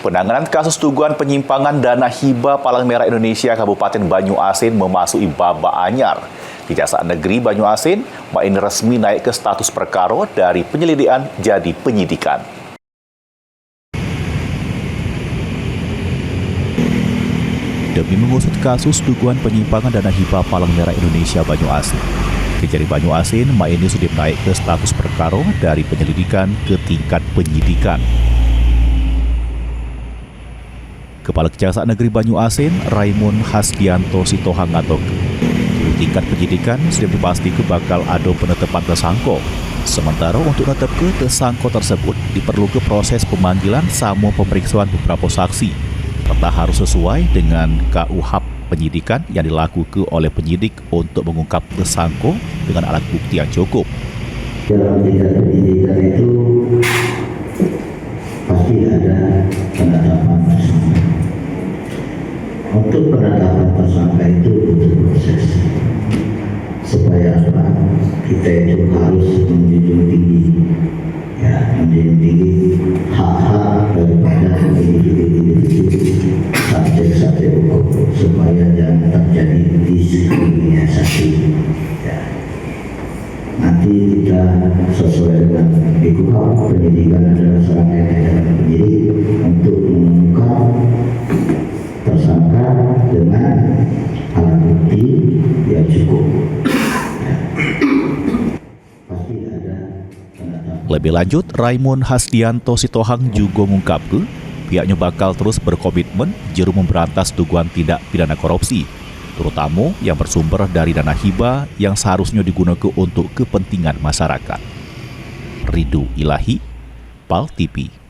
Penanganan kasus dugaan penyimpangan dana hibah Palang Merah Indonesia Kabupaten Banyuasin memasuki babak anyar. Kejaksaan Negeri Banyuasin ini resmi naik ke status perkara dari penyelidikan jadi penyidikan. Demi mengusut kasus dugaan penyimpangan dana hibah Palang Merah Indonesia Banyuasin, Kejari Banyuasin ini sudah naik ke status perkara dari penyelidikan ke tingkat penyidikan. Kepala Kejaksaan Negeri Banyuasin, Raimund Hasdianto Sitohang atau tingkat penyidikan sudah dipastikan bakal ada penetapan tersangka. Sementara untuk tetap ke tersangka tersebut diperlukan proses pemanggilan sama pemeriksaan beberapa saksi. Serta harus sesuai dengan KUHP penyidikan yang dilakukan oleh penyidik untuk mengungkap tersangka dengan alat bukti yang cukup. Dalam tingkat penyidikan itu pasti ada penetapan tersangka. Untuk penetapan tersangka itu butuh proses. Supaya apa? Kita itu harus menjunjung tinggi, menjunjung tinggi hak-hak daripada individu subjek hukum supaya jangan terjadi diskriminasi. Nanti kita sesuai dengan KUHP penyidikan adalah serangkaian tindakan penyidik untuk mengungkap tersangka dengan alat bukti yang cukup. Pasti ada penetapan. Lebih lanjut, Raimund Hasdianto Sitohang juga mengungkapkan pihaknya bakal terus berkomitmen juru memberantas dugaan tindak pidana korupsi, terutama yang bersumber dari dana hibah yang seharusnya digunakan untuk kepentingan masyarakat. Ridho Ilahi, PAL TV.